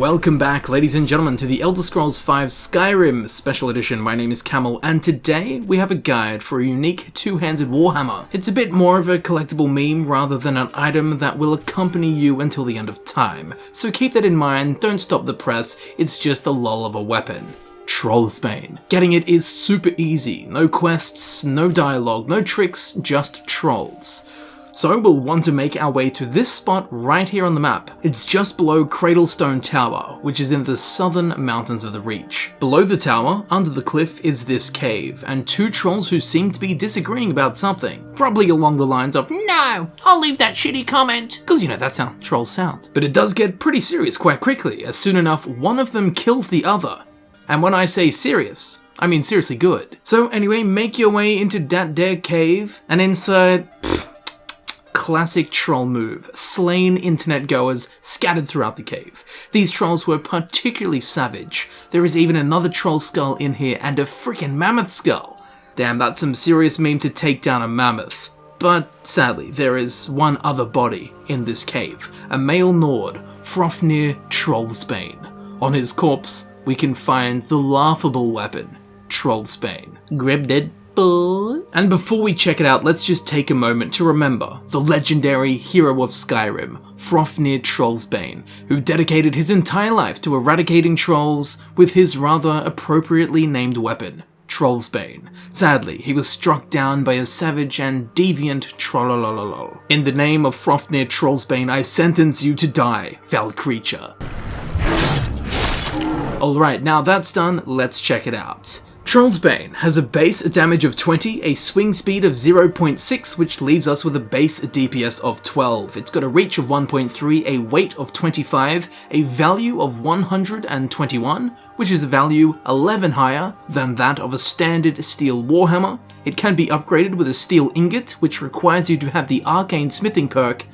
Welcome back, ladies and gentlemen, to the Elder Scrolls V Skyrim Special Edition. My name is Camel, and today we have a guide for a unique two-handed warhammer. It's a bit more of a collectible meme rather than an item that will accompany you until the end of time. So keep that in mind, don't stop the press, it's just a lull of a weapon. Trollsbane. Getting it is super easy. No quests, no dialogue, no tricks, just trolls. So we'll want to make our way to this spot right here on the map. It's just below Cradle Tower, which is in the southern mountains of the Reach. Below the tower, under the cliff, is this cave, and two trolls who seem to be disagreeing about something. Probably along the lines of, "No, I'll leave that shitty comment." Cause you know, that's how trolls sound. But it does get pretty serious quite quickly, as soon enough one of them kills the other. And when I say serious, I mean seriously good. So anyway, make your way into that there cave, and inside, classic troll move. Slain internet goers scattered throughout the cave. These trolls were particularly savage. There is even another troll skull in here and a freaking mammoth skull. Damn, that's some serious meme to take down a mammoth. But sadly, there is one other body in this cave. A male Nord, Frofnir Trollsbane. On his corpse, we can find the laughable weapon, Trollsbane. Grabbed it. And before we check it out, let's just take a moment to remember the legendary hero of Skyrim, Frofnir Trollsbane, who dedicated his entire life to eradicating trolls with his rather appropriately named weapon, Trollsbane. Sadly, he was struck down by a savage and deviant trollolololol. In the name of Frofnir Trollsbane, I sentence you to die, foul creature. Alright, now that's done, let's check it out. Trollsbane has a base damage of 20, a swing speed of 0.6, which leaves us with a base DPS of 12. It's got a reach of 1.3, a weight of 25, a value of 121, which is a value 11 higher than that of a standard steel warhammer. It can be upgraded with a steel ingot, which requires you to have the arcane smithing perk,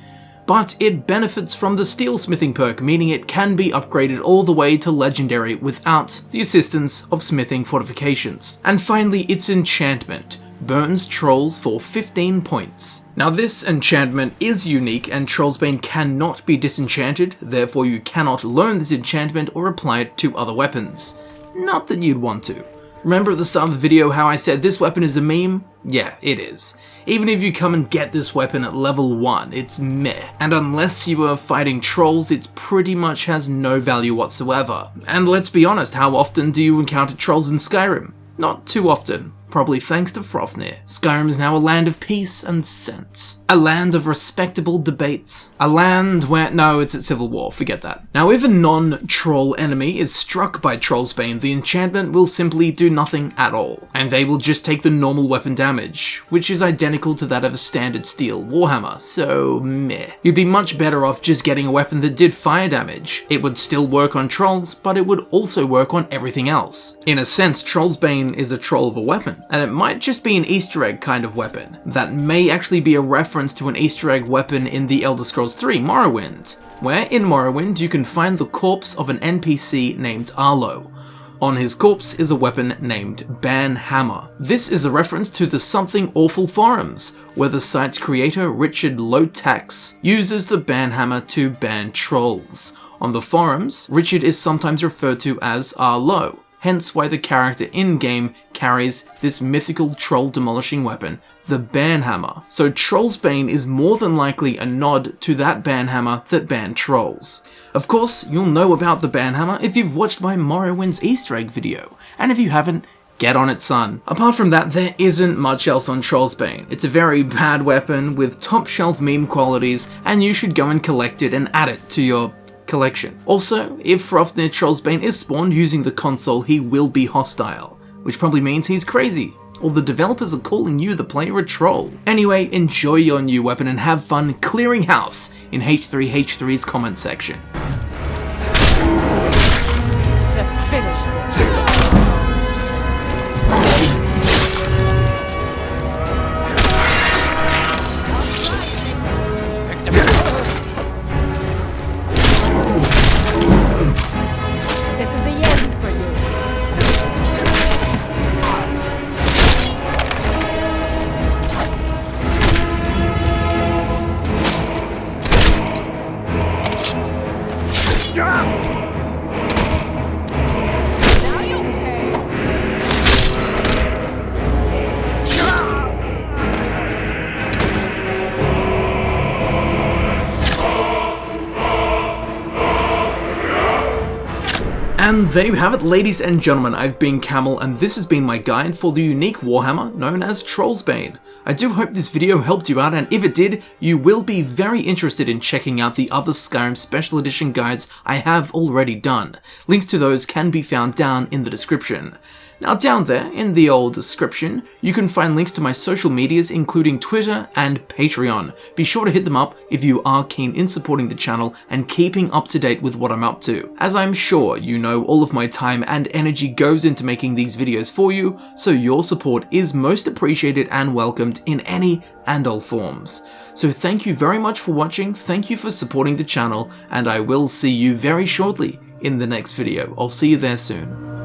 but it benefits from the steel smithing perk, meaning it can be upgraded all the way to legendary without the assistance of smithing fortifications. And finally, its enchantment burns trolls for 15 points. Now this enchantment is unique and Trollsbane cannot be disenchanted, therefore you cannot learn this enchantment or apply it to other weapons. Not that you'd want to. Remember at the start of the video how I said this weapon is a meme? Yeah, it is. Even if you come and get this weapon at level 1, it's meh. And unless you are fighting trolls, it pretty much has no value whatsoever. And let's be honest, how often do you encounter trolls in Skyrim? Not too often. Probably thanks to Frofnir. Skyrim is now a land of peace and sense. A land of respectable debates. A land where... no, it's at Civil War, forget that. Now, if a non-troll enemy is struck by Trollsbane, the enchantment will simply do nothing at all. And they will just take the normal weapon damage, which is identical to that of a standard steel warhammer, so meh. You'd be much better off just getting a weapon that did fire damage. It would still work on trolls, but it would also work on everything else. In a sense, Trollsbane is a troll of a weapon. And it might just be an Easter egg kind of weapon. That may actually be a reference to an Easter egg weapon in the Elder Scrolls 3 Morrowind, where in Morrowind you can find the corpse of an NPC named Arlo. On his corpse is a weapon named Banhammer. This is a reference to the Something Awful forums, where the site's creator Richard Lotax uses the Banhammer to ban trolls. On the forums, Richard is sometimes referred to as Arlo. Hence why the character in-game carries this mythical troll-demolishing weapon, the Banhammer. So Trollsbane is more than likely a nod to that Banhammer that banned trolls. Of course, you'll know about the Banhammer if you've watched my Morrowind's Easter egg video, and if you haven't, get on it, son. Apart from that, there isn't much else on Trollsbane. It's a very bad weapon with top-shelf meme qualities, and you should go and collect it and add it to your collection. Also, if Frofnir Trollsbane is spawned using the console, he will be hostile, which probably means he's crazy, or the developers are calling you, the player, a troll. Anyway, enjoy your new weapon and have fun clearing house in H3H3's comment section. To finish this. And there you have it, ladies and gentlemen. I've been Camel, and this has been my guide for the unique warhammer known as Trollsbane. I do hope this video helped you out, and if it did, you will be very interested in checking out the other Skyrim Special Edition guides I have already done. Links to those can be found down in the description. Now down there, in the old description, you can find links to my social medias including Twitter and Patreon. Be sure to hit them up if you are keen in supporting the channel and keeping up to date with what I'm up to. As I'm sure you know, all of my time and energy goes into making these videos for you, so your support is most appreciated and welcomed in any and all forms. So thank you very much for watching, thank you for supporting the channel, and I will see you very shortly in the next video. I'll see you there soon.